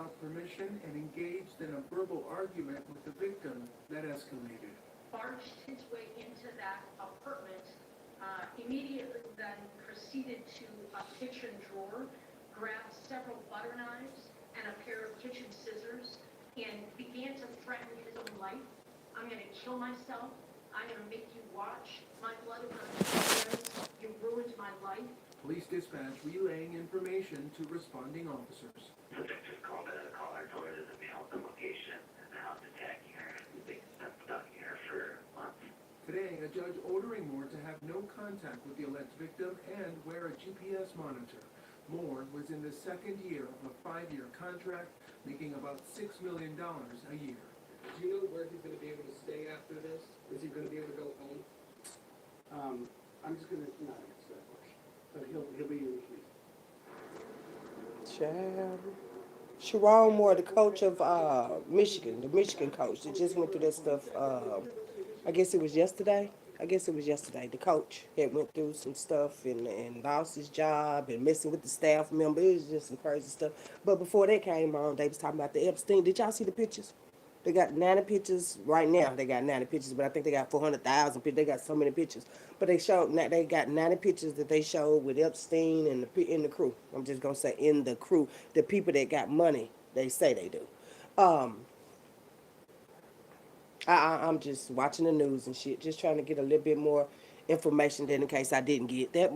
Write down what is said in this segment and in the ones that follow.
without permission and engaged in a verbal argument with the victim that escalated. Barged his way into that apartment, immediately then proceeded to a kitchen drawer, grabbed several butter knives and a pair of kitchen scissors, and began to threaten his own life. I'm going to kill myself. I'm going to make you watch. My blood is on your hands. You ruined my life. Police dispatch relaying information to responding officers. Subject just called in a caller, told her there's a male at the location and the house attacking her. They've been stalking her for months. Today, a judge ordering Moore to have no contact with the alleged victim and wear a GPS monitor. Moore was in the second year of a 5-year contract, making about $6 million a year. Do you know where he's going to be able to stay after this? Is he going to be able to go home? I'm just going to not answer that question. But he'll be released. Child. Sharon Moore, the coach of Michigan, the Michigan coach that just went through that stuff. I guess it was yesterday. The coach had went through some stuff and lost his job and messing with the staff member. It was just some crazy stuff. But before that came on, they was talking about the Epstein. Did y'all see the pictures? They got 90 pictures right now. They got 90 pictures, but I think they got 400,000 pictures. They got so many pictures. But they got 90 pictures that they showed with Epstein and in the crew. I'm just gonna say in the crew, the people that got money. They say they do. I'm just watching the news and shit, just trying to get a little bit more information than in case I didn't get that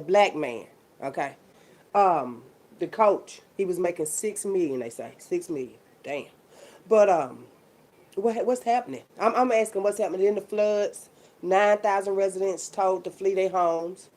black man. Okay, the coach, he was making $6 million. They say $6 million. Damn. But what's happening? I'm asking what's happening in the floods. 9,000 residents told to flee their homes.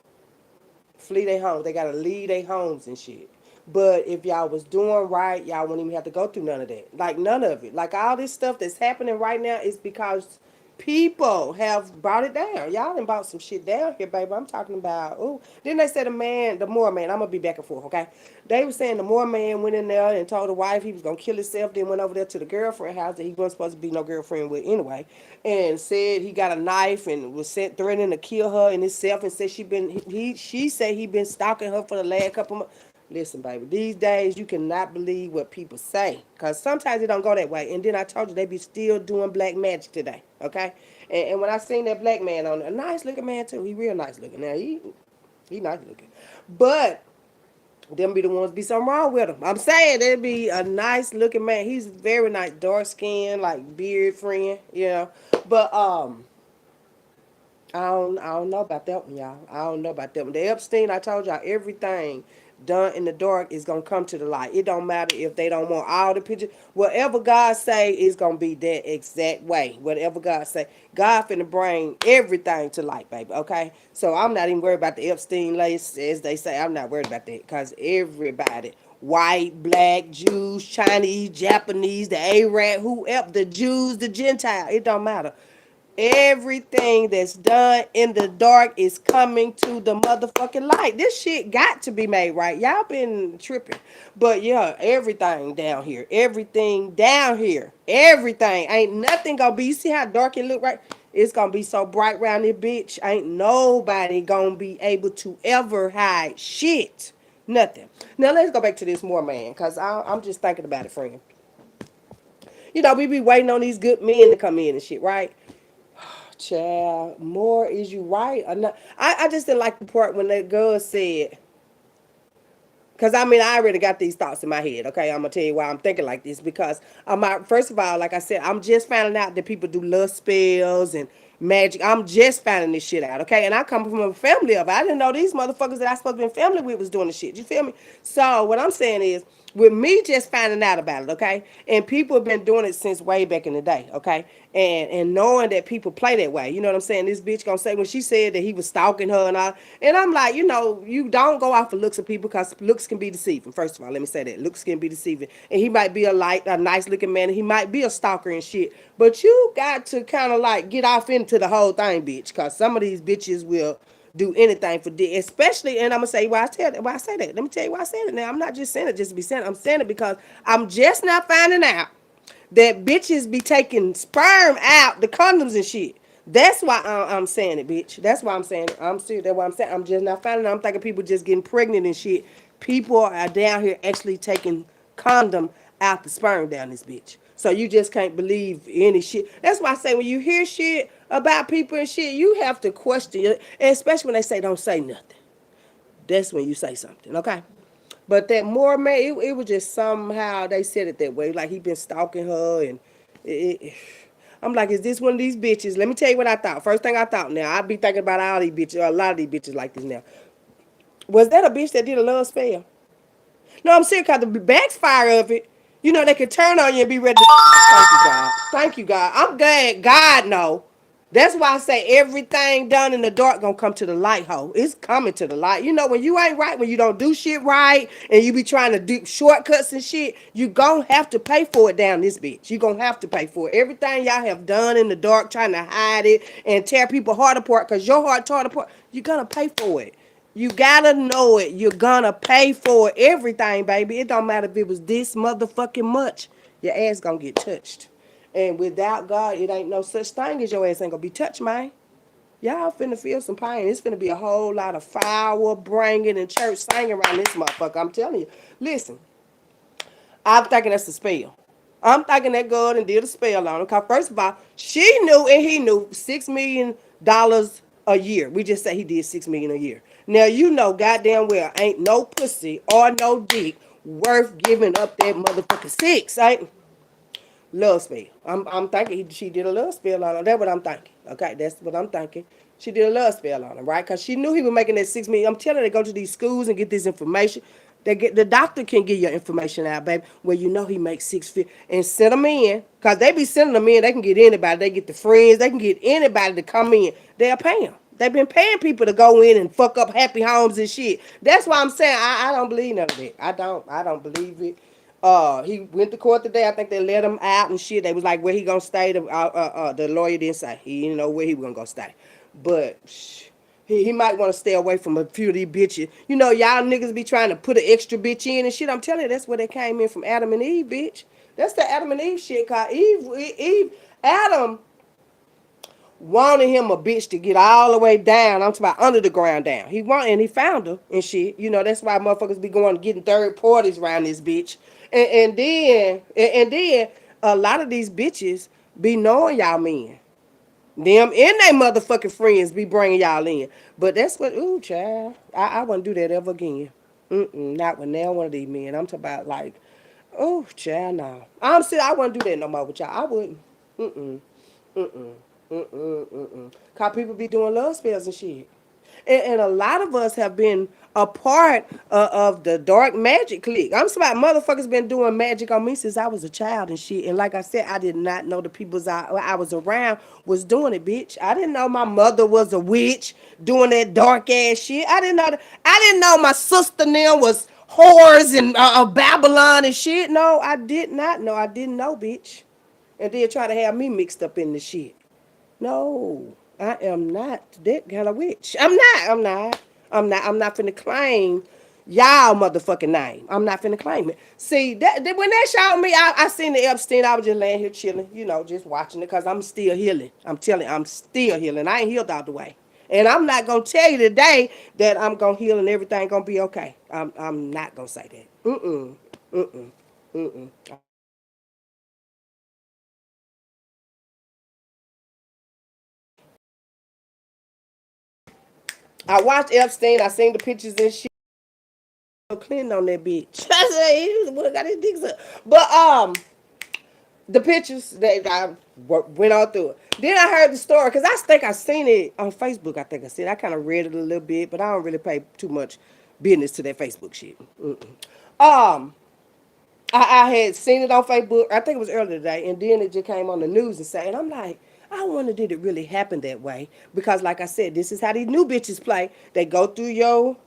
They gotta leave their homes and shit. But if y'all was doing right, y'all wouldn't even have to go through none of that. Like none of it. Like all this stuff that's happening right now is because people have brought it down. Y'all done brought some shit down here, baby. I'm talking about, Then they said the Moore man, I'm going to be back and forth, okay? They were saying the Moore man went in there and told the wife he was going to kill himself, then went over there to the girlfriend house that he wasn't supposed to be no girlfriend with anyway, and said he got a knife and was threatening to kill her and himself, and said she said he been stalking her for the last couple months. Listen, baby, these days you cannot believe what people say because sometimes it don't go that way. And then I told you they be still doing black magic today, okay? And when I seen that black man on there, a nice looking man too, he real nice looking. Now, he nice looking. But them be the ones be something wrong with him. I'm saying there'd be a nice looking man. He's very nice, dark skin, like beard friend, you know. But I don't know about that one, y'all. I don't know about that one. The Epstein, I told y'all everything done in the dark is gonna come to the light. It don't matter if they don't want all the pictures. Whatever God say is gonna be that exact way. Whatever God say, God finna bring everything to light, baby. Okay, so I'm not even worried about the Epstein list, as they say. I'm not worried about that because everybody, white, black, Jews, Chinese, Japanese, the Arab, whoever, the Jews, the Gentile, it don't matter. Everything that's done in the dark is coming to the motherfucking light. This shit got to be made right. Y'all been tripping. But yeah, everything down here. Everything down here. Everything. Ain't nothing gonna be. You see how dark it look right? It's gonna be so bright around this bitch. Ain't nobody gonna be able to ever hide shit. Nothing. Now let's go back to this Moore man. Because I'm just thinking about it, friend. You know, we be waiting on these good men to come in and shit, right? Child, Moore, is you right or not? I just didn't like the part when that girl said, because I mean, I already got these thoughts in my head, okay? I'm going to tell you why I'm thinking like this. Because, first of all, like I said, I'm just finding out that people do love spells and magic. I'm just finding this shit out, okay? And I come from a family of it. I didn't know these motherfuckers that I supposed to be in family with was doing the shit. You feel me? So, what I'm saying is, with me just finding out about it, okay? And people have been doing it since way back in the day, okay? And knowing that people play that way. You know what I'm saying? This bitch gonna say when she said that he was stalking her and all. And I'm like, you know, you don't go off the looks of people because looks can be deceiving. First of all, let me say that. Looks can be deceiving. And he might be a nice looking man. And he might be a stalker and shit. But you got to kind of like get off into the whole thing, bitch. Because some of these bitches will do anything for dick, especially, and I'm gonna say why I say that. Let me tell you why I said it. Now I'm not just saying it just to be saying it. I'm saying it because I'm just now finding out that bitches be taking sperm out the condoms and shit. That's why I'm saying it, bitch. That's why I'm saying it. I'm serious. That's why I'm saying. I'm just not finding out. I'm thinking people just getting pregnant and shit. People are down here actually taking condom out the sperm down this bitch. So you just can't believe any shit. That's why I say when you hear shit about people and shit, you have to question it, especially when they say don't say nothing. That's when you say something, okay? But that Moore man, it was just somehow they said it that way, like he been stalking her, and I'm like, is this one of these bitches? Let me tell you what I thought. First thing I thought, now I be thinking about all these bitches, or a lot of these bitches like this now. Was that a bitch that did a love spell? No, I'm serious, cause the backfire of it, you know, they could turn on you and be ready to. Thank you, God. Thank you, God. I'm glad God know. That's why I say everything done in the dark gonna come to the light, ho. It's coming to the light. You know, when you ain't right, when you don't do shit right, and you be trying to do shortcuts and shit, you gonna have to pay for it down this bitch. You gonna have to pay for it. Everything y'all have done in the dark, trying to hide it and tear people heart apart, cause your heart torn apart, you gonna pay for it. You gotta know it. You're gonna pay for everything, baby. It don't matter if it was this motherfucking much. Your ass gonna get touched. And without God, it ain't no such thing as your ass ain't gonna be touched, man. Y'all finna feel some pain. It's finna be a whole lot of fire bringing and church singing around this motherfucker. I'm telling you. Listen, I'm thinking that's a spell. I'm thinking that God and did a spell on him. Cause first of all, she knew and he knew $6 million a year. We just say he did $6 million a year. Now you know goddamn well ain't no pussy or no dick worth giving up that motherfucking six, ain't love spell. I'm thinking she did a love spell on him. That's what I'm thinking. Okay, that's what I'm thinking. She did a love spell on him, right? Because she knew he was making that $6 million. I'm telling her, they go to these schools and get this information. They get the doctor can get your information out, baby. Where you know he makes 6 figures and send them in. Cause they be sending them in. They can get anybody. They get the friends. They can get anybody to come in. They'll pay them. They've been paying people to go in and fuck up happy homes and shit. That's why I'm saying I don't believe none of that. I don't believe it. He went to court today. I think they let him out and shit. They was like, where he gonna stay? The lawyer didn't say. He didn't know where he was gonna go stay. But he might want to stay away from a few of these bitches. You know, y'all niggas be trying to put an extra bitch in and shit. I'm telling you, that's where they came in from Adam and Eve, bitch. That's the Adam and Eve shit. Cause Adam wanted him a bitch to get all the way down. I'm talking about under the ground down. He wanted, and he found her and shit. You know, that's why motherfuckers be going getting third parties around this bitch. And then a lot of these bitches be knowing y'all men. Them and they motherfucking friends be bringing y'all in. But that's what, ooh, child. I wouldn't do that ever again. Not with now one of these men. I'm talking about like, oh, child, no. I wouldn't do that no more with y'all. I wouldn't. Cause people be doing love spells and shit. And a lot of us have been a part of the dark magic clique. I'm talking about motherfuckers been doing magic on me since I was a child and shit. And like I said, I did not know the peoples I was around was doing it, bitch. I didn't know my mother was a witch doing that dark ass shit. I didn't know my sister now was whores and Babylon and shit. No, I did not know. I didn't know, bitch. And then try to have me mixed up in the shit. No, I am not that kind of witch. I'm not finna claim y'all motherfucking name. I'm not finna claim it. See, when that shot me, I seen the Epstein. I was just laying here chilling, you know, just watching it because I'm still healing. I'm telling you, I'm still healing. I ain't healed all the way. And I'm not gonna tell you today that I'm gonna heal and everything gonna be okay. I'm not gonna say that. I watched Epstein. I seen the pictures and shit. Clinton on that bitch. I said he was the one that got his dicks up. But the pictures that I went all through it. Then I heard the story because I think I seen it on Facebook. I think I seen it. I kind of read it a little bit, but I don't really pay too much business to that Facebook shit. I had seen it on Facebook. I think it was earlier today, and then it just came on the news and say, and I'm like, I wonder did it really happen that way? Because like I said, this is how these new bitches play. They go through your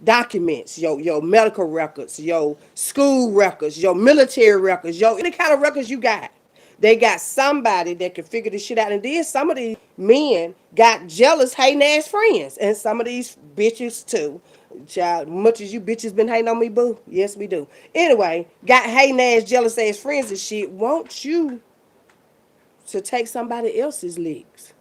documents, your medical records, your school records, your military records, your any kind of records you got. They got somebody that can figure this shit out. And then some of these men got jealous, hating ass friends. And some of these bitches too. Child, much as you bitches been hating on me, boo. Yes, we do. Anyway, got hating ass, jealous ass friends and shit. Want you to take somebody else's legs.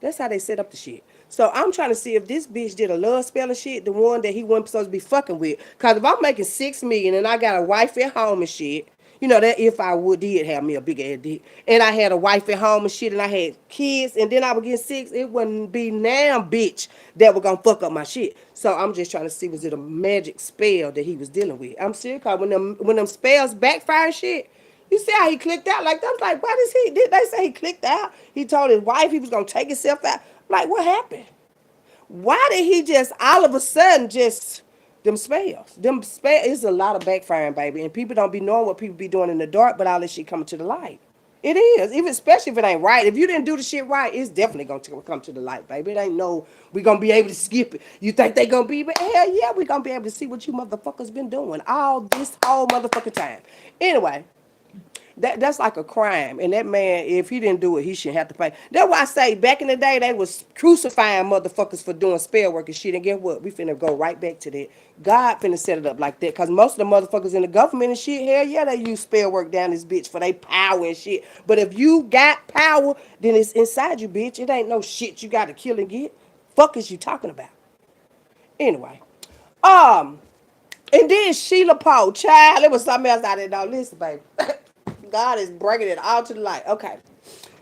That's how they set up the shit. So I'm trying to see if this bitch did a love spell of shit, the one that he wasn't supposed to be fucking with. Cause if I'm making 6 million and I got a wife at home and shit, you know that if I would did have me a big ass dick, and I had a wife at home and shit, and I had kids, and then I would get 6, it wouldn't be now bitch that were gonna fuck up my shit. So I'm just trying to see, was it a magic spell that he was dealing with? I'm serious, cause when them spells backfire and shit. You see how he clicked out? Like, I was like, why does he, did they say he clicked out? He told his wife he was gonna take himself out. Like, what happened? Why did he just all of a sudden just them spells? Them spells is a lot of backfiring, baby. And people don't be knowing what people be doing in the dark, but all this shit coming to the light. It is, even especially if it ain't right. If you didn't do the shit right, it's definitely gonna come to the light, baby. It ain't no we gonna be able to skip it. You think they gonna be, but hell yeah, we gonna be able to see what you motherfuckers been doing all this whole motherfucking time. Anyway, that's like a crime. And that man, if he didn't do it, he shouldn't have to pay. That's why I say back in the day they was crucifying motherfuckers for doing spell work and shit. And guess what? We finna go right back to that. God finna set it up like that. Cause most of the motherfuckers in the government and shit, hell yeah, they use spell work down this bitch for they power and shit. But if you got power, then it's inside you, bitch. It ain't no shit you gotta kill and get. Fuck is you talking about? Anyway. Um, and then Sheila Poe, child, it was something else I didn't know. Listen, baby. God is bringing it all to the light. Okay.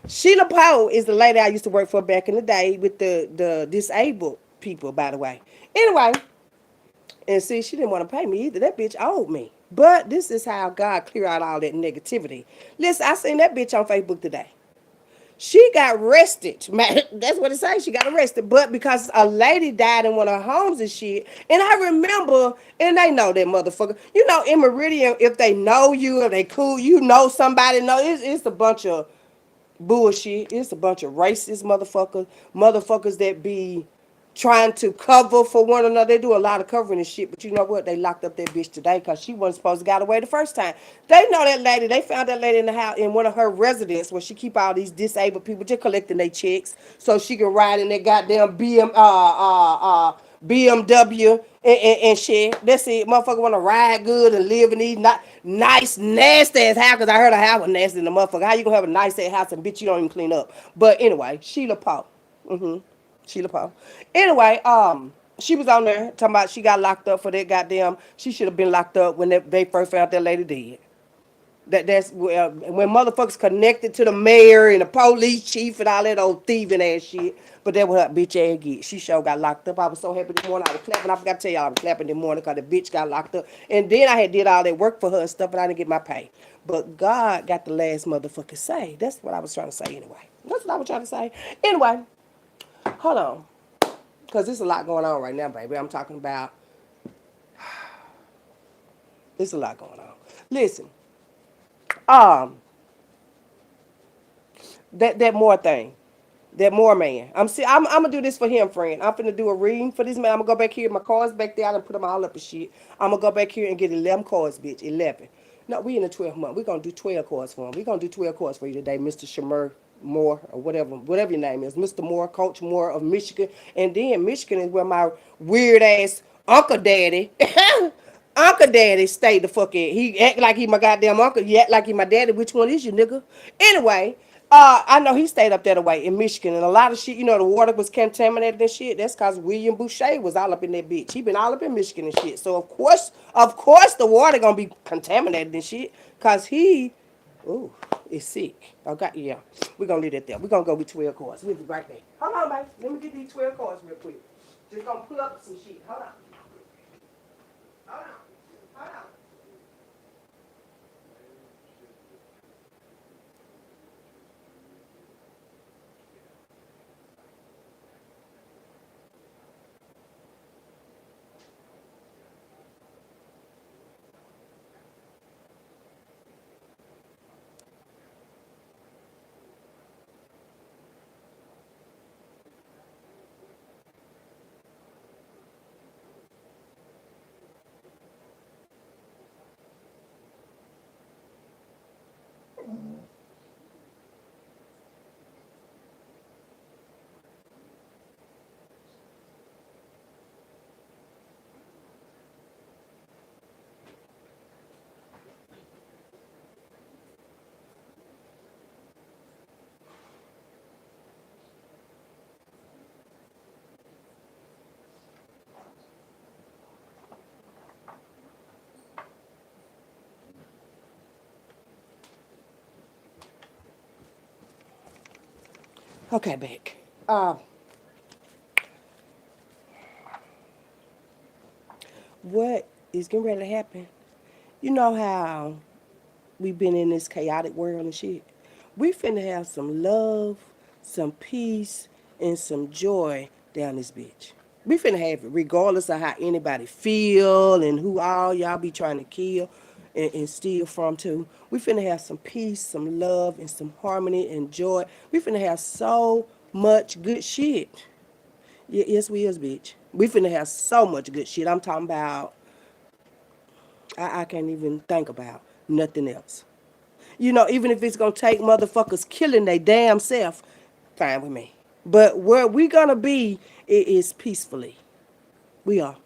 Sheila Poe is the lady I used to work for back in the day with the disabled people, by the way. Anyway, and see, she didn't want to pay me either. That bitch owed me. But this is how God clear out all that negativity. Listen, I seen that bitch on Facebook today. She got arrested. Man, that's what it says. She got arrested. But because a lady died in one of her homes and shit. And I remember, and they know that motherfucker. You know, in Meridian, if they know you, if they cool, you know somebody know. It's a bunch of bullshit. It's a bunch of racist motherfuckers. Motherfuckers that be trying to cover for one another. They do a lot of covering and shit, but you know what? They locked up that bitch today because she wasn't supposed to got away the first time. They know that lady. They found that lady in the house in one of her residences where she keep all these disabled people just collecting their checks so she can ride in that goddamn BMW and shit. That's it. Motherfucker want to ride good and live in these not nice, nasty ass house. Cause I heard her house was nasty in the motherfucker. How you gonna have a nice ass house and bitch you don't even clean up? But anyway, Sheila Paul. Sheila Paul. Anyway, she was on there talking about she got locked up for that goddamn. She should have been locked up when they first found that lady dead. That's when motherfuckers connected to the mayor and the police chief and all that old thieving ass shit. But that was her bitch ass get. She sure got locked up. I was so happy this morning. I was clapping. I forgot to tell y'all I was clapping this morning because the bitch got locked up. And then I had did all that work for her and stuff, and I didn't get my pay. But God got the last motherfucker say. That's what I was trying to say anyway. That's what I was trying to say. Anyway, hold on. Because there's a lot going on right now, baby. I'm talking about, there's a lot going on. Listen, that more thing, that more man. I'm gonna do this for him, friend. I'm finna do a reading for this man. I'm gonna go back here. My cards back there. I done put them all up and shit. I'm gonna go back here and get 11 cards, bitch. 11. No, we in the 12th month. We're gonna do 12 cards for him. We're gonna do 12 cards for you today, Mr. Shamir Moore, or whatever your name is. Mr. Moore, Coach Moore of Michigan. And then Michigan is where my weird ass Uncle Daddy Uncle Daddy stayed the fuck in. He act like he my goddamn uncle. You act like he my daddy. Which one is you, nigga? Anyway, I know he stayed up that way in Michigan, and a lot of shit. You know, the water was contaminated and shit. That's cause William Boucher was all up in that bitch. He been all up in Michigan and shit. So of course, the water gonna be contaminated and shit. Cause he, ooh, is sick. Okay, yeah. We gonna leave it there. We gonna go with 12 cards. We'll be right back. Hold on, baby. Let me get these 12 cards real quick. Just gonna pull up some shit. Hold on. Hold on. Hold on. Okay, back. What is getting ready to happen? You know how we've been in this chaotic world and shit. We finna have some love, some peace, and some joy down this bitch. We finna have it regardless of how anybody feel and who all y'all be trying to kill and steal from too. We finna have some peace, some love, and some harmony and joy. We finna have so much good shit. Yes, we is, bitch. We finna have so much good shit. I'm talking about, I can't even think about nothing else. You know, even if it's gonna take motherfuckers killing they damn self, fine with me. But where we gonna be is peacefully. We are.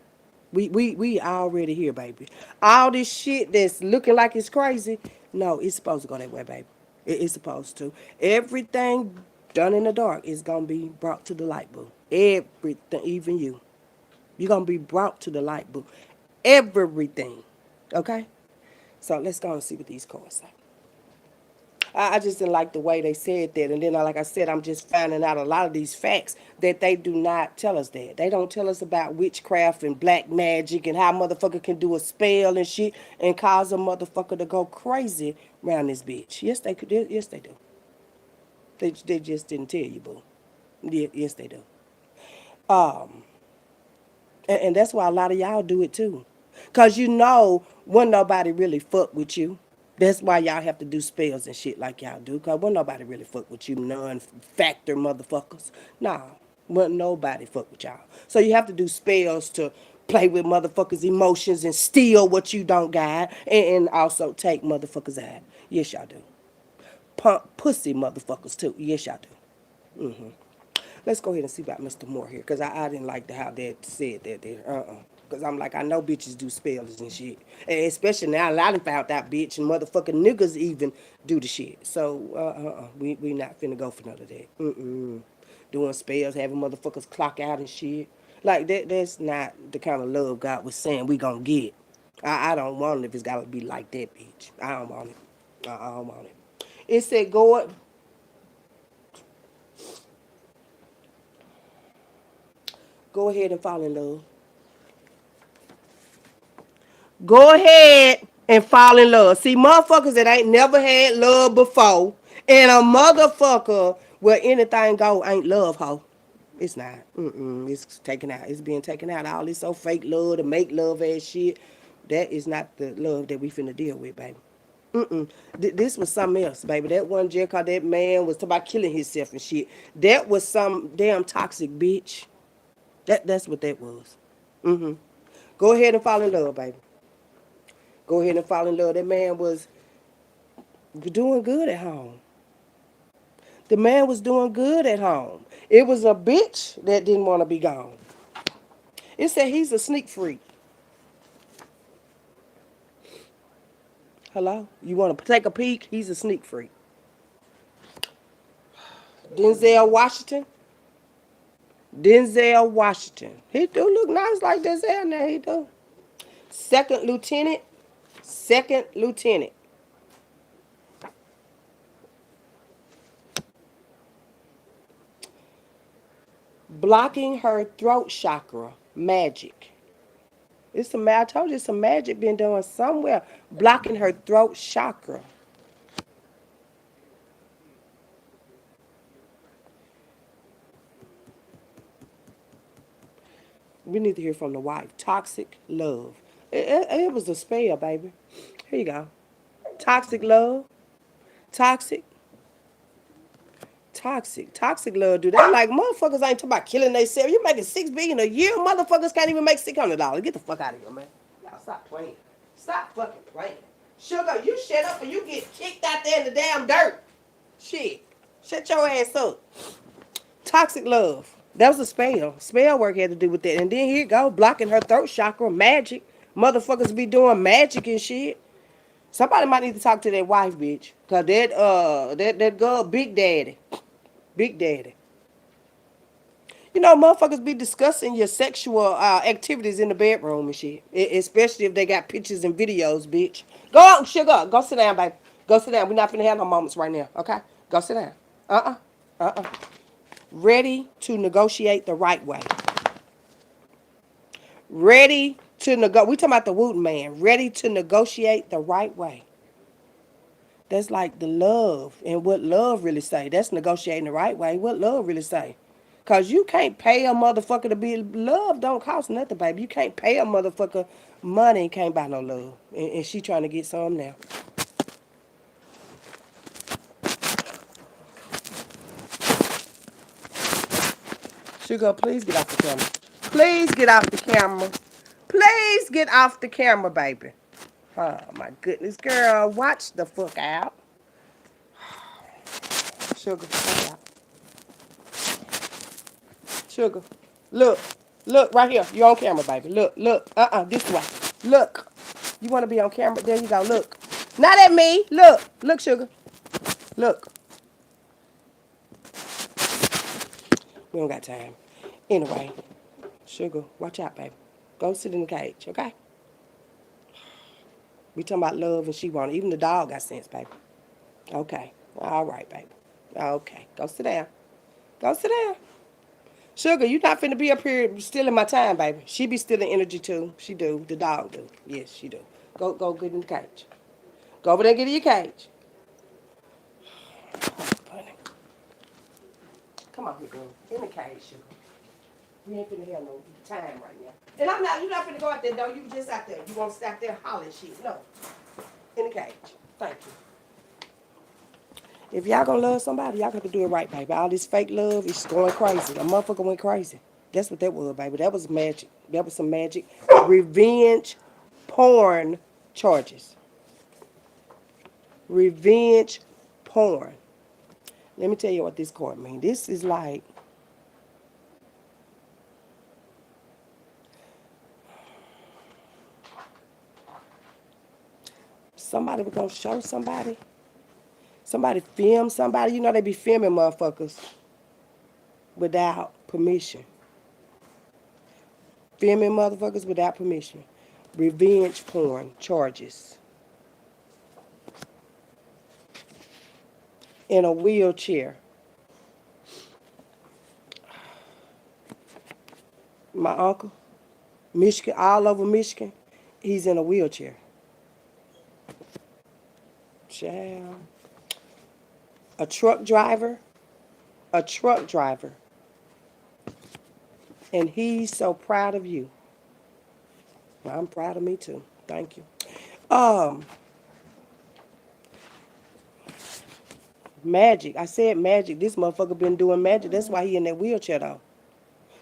We already here, baby. All this shit that's looking like it's crazy, no, it's supposed to go that way, baby. It's supposed to. Everything done in the dark is gonna be brought to the light, boo. Everything, even you. You're gonna be brought to the light, boo. Everything. Okay? So let's go and see what these cards say. I just didn't like the way they said that. And then, like I said, I'm just finding out a lot of these facts that they do not tell us that. They don't tell us about witchcraft and black magic and how motherfucker can do a spell and shit and cause a motherfucker to go crazy around this bitch. Yes, they could. Yes, they do. They just didn't tell you, boo. Yeah, yes, they do. And that's why a lot of y'all do it too. Cause you know when nobody really fuck with you. That's why y'all have to do spells and shit like y'all do. Cause when nobody really fuck with you, non-factor motherfuckers. Nah, when nobody fuck with y'all. So you have to do spells to play with motherfuckers' emotions and steal what you don't got, and also take motherfuckers out. Yes, y'all do. Pump pussy motherfuckers too. Yes, y'all do. Let's go ahead and see about Mr. Moore here, because I didn't like how that said that there. Because I'm like, I know bitches do spells and shit. And especially now, I done found out bitch and motherfucking niggas even do the shit. So, we not finna go for none of that. Doing spells, having motherfuckers clock out and shit. Like, that's not the kind of love God was saying we gonna get. I don't want it if it's gotta be like that, bitch. I don't want it. I don't want it. It said, go ahead and fall in love. Go ahead and fall in love. See, motherfuckers that ain't never had love before, and a motherfucker where anything go ain't love, hoe. It's not. It's taken out. It's being taken out. All this so fake love to make love ass shit. That is not the love that we finna deal with, baby. This was something else, baby. That one just cause that man was talking about killing himself and shit. That was some damn toxic bitch. That's what that was. Go ahead and fall in love, baby. Go ahead and fall in love. That man was doing good at home. The man was doing good at home. It was a bitch that didn't want to be gone. It said he's a sneak freak. Hello? You want to take a peek? He's a sneak freak. Denzel Washington. Denzel Washington. He do look nice like Denzel now. He do. Second lieutenant. Second lieutenant. Blocking her throat chakra. Magic. I told you some magic been done somewhere. Blocking her throat chakra. We need to hear from the wife. Toxic love. It was a spell, baby. Here you go. Toxic love. Toxic. Toxic love, dude. They like motherfuckers ain't talking about killing themselves. You making $6 billion a year. Motherfuckers can't even make $600. Get the fuck out of here, man. Y'all stop playing. Stop fucking playing. Sugar, you shut up and you get kicked out there in the damn dirt. Shit. Shut your ass up. Toxic love. That was a spell. Spell work had to do with that. And then here you go, blocking her throat chakra. Magic. Motherfuckers be doing magic and shit. Somebody might need to talk to that wife, bitch. Cause that girl, Big Daddy. Big Daddy. You know, motherfuckers be discussing your sexual activities in the bedroom and shit. Especially if they got pictures and videos, bitch. Go out, sugar. Go sit down, baby. Go sit down. We're not finna have no moments right now, okay? Go sit down. Uh-uh. ready to negotiate the right way. Ready to we talking about the Wooten man. Ready to negotiate the right way. That's like the love and what love really say. That's negotiating the right way. What love really say? Cause you can't pay a motherfucker to be love. Don't cost nothing, baby. You can't pay a motherfucker money and can't buy no love. And she trying to get some now. Sugar, please get off the camera. Please get off the camera. Please get off the camera, baby. Oh my goodness, girl, watch the fuck out. Sugar, watch out. Sugar, look, look right here. You on camera, baby. Look, look. This way. Look. You want to be on camera? There you go. Look. Not at me. Look, look, sugar. Look. We don't got time. Anyway, sugar, watch out, baby. Go sit in the cage, okay? We talking about love and she want it. Even the dog got sense, baby. Okay. All right, baby. Okay. Go sit down. Go sit down. Sugar, you not finna be up here stealing my time, baby. She be stealing energy too. She do. The dog do. Yes, she do. Go get in the cage. Go over there and get in your cage. Come on, girl. In the cage, sugar. We ain't finna have no time right now. And you're not finna go out there, though. You just out there. You won't stop there hollering shit. No. In the cage. Thank you. If y'all gonna love somebody, y'all got to do it right, baby. All this fake love is going crazy. A motherfucker went crazy. That's what that was, baby. That was magic. That was some magic. Revenge porn charges. Revenge porn. Let me tell you what this court means. This is like somebody was gonna show somebody. Somebody film somebody. You know they be filming motherfuckers without permission. Filming motherfuckers without permission. Revenge porn charges. In a wheelchair. My uncle, Michigan, all over Michigan, he's in a wheelchair. Child. A truck driver. And he's so proud of you. Well, I'm proud of me too. Thank you. Magic. I said magic. This motherfucker been doing magic. That's why he in that wheelchair though.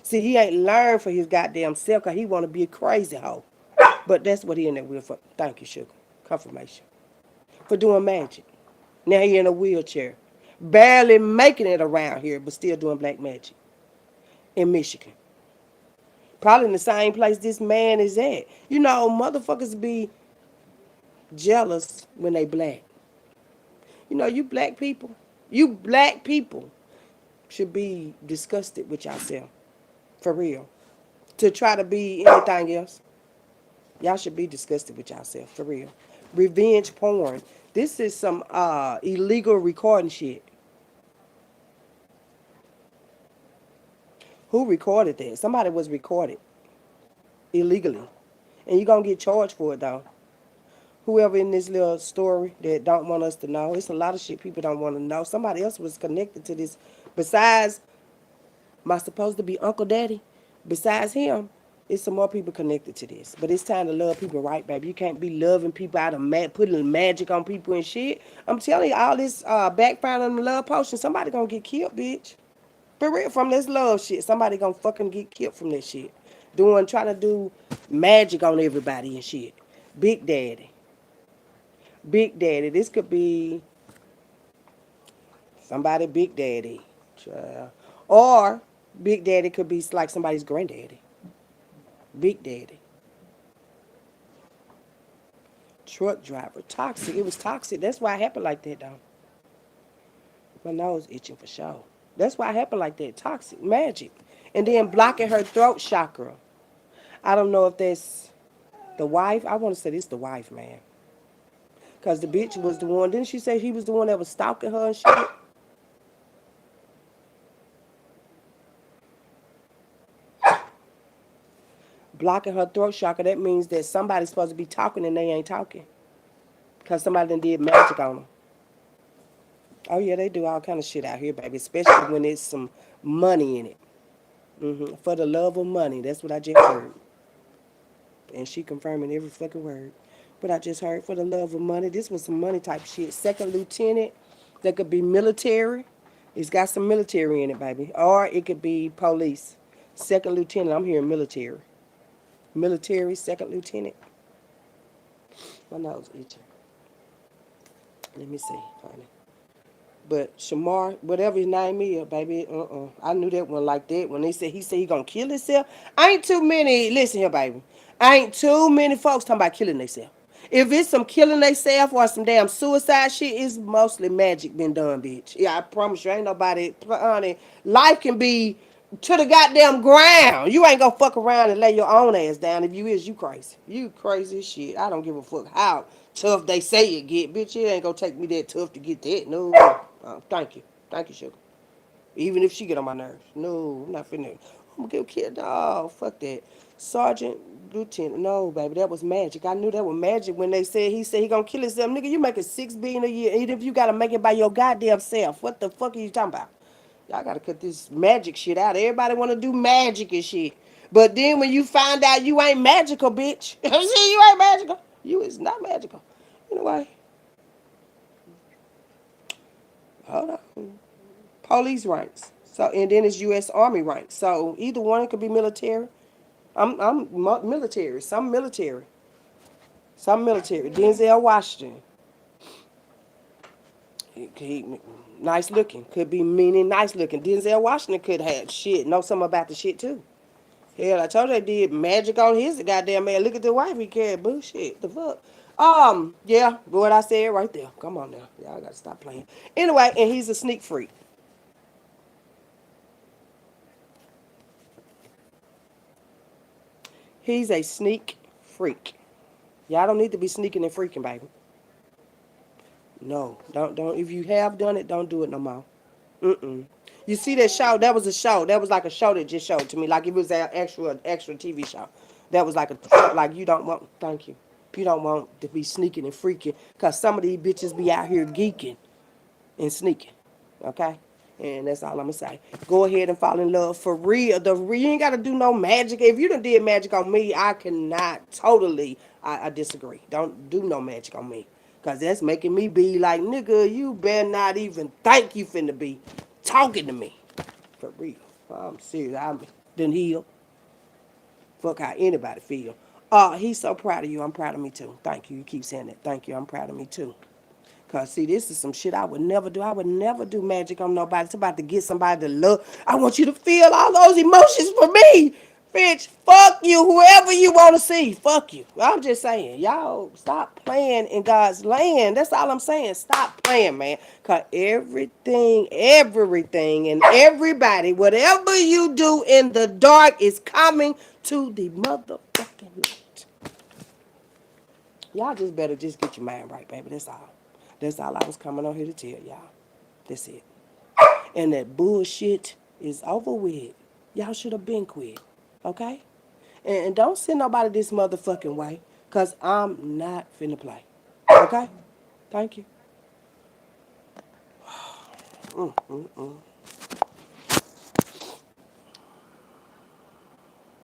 See, he ain't learned for his goddamn self because he want to be a crazy hoe. But that's what he in that wheelchair for. Thank you, sugar. Confirmation. For doing magic. Now he in a wheelchair. Barely making it around here, but still doing black magic. In Michigan. Probably in the same place this man is at. You know, motherfuckers be jealous when they black. You know, you black people should be disgusted with yourself. For real. To try to be anything else. Y'all should be disgusted with yourself. For real. Revenge porn. This is some illegal recording shit. Who recorded that? Somebody was recorded. Illegally. And you're going to get charged for it, though. Whoever in this little story that don't want us to know. It's a lot of shit people don't want to know. Somebody else was connected to this. Besides my supposed to be Uncle Daddy. Besides him, it's some more people connected to this. But it's time to love people right, baby. You can't be loving people out of putting magic on people and shit. I'm telling you, all this backfiring on the love potion, somebody gonna get killed, bitch. For real, from this love shit. Somebody gonna fucking get killed from this shit. Trying to do magic on everybody and shit. Big Daddy. Big Daddy. This could be somebody Big Daddy. Or Big Daddy could be like somebody's granddaddy. Big Daddy. Truck driver. Toxic. It was toxic. That's why it happened like that, though. My nose itching for sure. That's why it happened like that. Toxic. Magic. And then blocking her throat chakra. I don't know if that's the wife. I want to say this the wife, man. Because the bitch was the one. Didn't she say he was the one that was stalking her and shit? blocking her throat chakra, that means that somebody's supposed to be talking and they ain't talking. Because somebody done did magic on them. Oh, yeah, they do all kind of shit out here, baby, especially when it's some money in it. For the love of money. That's what I just heard. And she confirming every fucking word. But I just heard for the love of money. This was some money type shit. Second lieutenant, that could be military. It's got some military in it, baby. Or it could be police. Second lieutenant, I'm hearing military. Military, second lieutenant. My nose itching. Let me see, honey. But Shamar, whatever his name is, baby, I knew that one like that. When he said he gonna kill himself. Ain't too many, listen here, baby. Ain't too many folks talking about killing themselves. If it's some killing themselves or some damn suicide shit, it's mostly magic been done, bitch. Yeah, I promise you, ain't nobody, honey. Life can be to the goddamn ground. You ain't gonna fuck around and lay your own ass down. If you is, you crazy. You crazy as shit. I don't give a fuck how tough they say it get. Bitch, it ain't gonna take me that tough to get that. No. Thank you. Thank you, sugar. Even if she get on my nerves. No, I'm not finna. I'm gonna get killed. Oh, fuck that. Sergeant, Lieutenant. No, baby, that was magic. I knew that was magic when they said he gonna kill himself. Nigga, you making $6 billion a year. Even if you gotta make it by your goddamn self. What the fuck are you talking about? Y'all gotta cut this magic shit out. Everybody wanna do magic and shit. But then when you find out you ain't magical, bitch. See, you ain't magical. You is not magical. Anyway. Hold on. Police ranks. So and then it's U.S. Army ranks. So either one could be military. I'm military. Some military. Some military. Denzel Washington. Nice looking. Could be meaning nice looking. Denzel Washington could have shit. Know something about the shit too. Hell, I told you they did magic on his goddamn man. Look at the wife he carried. Bullshit. The fuck. Yeah, what I said right there. Come on now. Y'all gotta stop playing. Anyway, and he's a sneak freak. He's a sneak freak. Y'all don't need to be sneaking and freaking, baby. No, don't. If you have done it, don't do it no more. You see that show? That was a show. That was like a show that just showed to me. Like it was an extra TV show. That was like you don't want. Thank you. You don't want to be sneaking and freaking, cause some of these bitches be out here geeking and sneaking. Okay. And that's all I'm gonna say. Go ahead and fall in love for real. You ain't gotta do no magic. If you done did magic on me, I cannot totally. I disagree. Don't do no magic on me, cause that's making me be like, nigga, you better not even think you finna be talking to me. For real. I'm serious. I'm done healed. Fuck how anybody feel. He's so proud of you. I'm proud of me too. Thank you. You keep saying that. Thank you. I'm proud of me too. Cause see, this is some shit I would never do. I would never do magic on nobody. It's about to get somebody to love. I want you to feel all those emotions for me. Bitch, fuck you, whoever you want to see. Fuck you. I'm just saying, y'all stop playing in God's land. That's all I'm saying. Stop playing, man. Cause everything, and everybody, whatever you do in the dark is coming to the motherfucking light. Y'all just better just get your mind right, baby. That's all. That's all I was coming on here to tell y'all. That's it. And that bullshit is over with. Y'all should have been quit. Okay? And don't send nobody this motherfucking way. Because I'm not finna play. Okay? Thank you.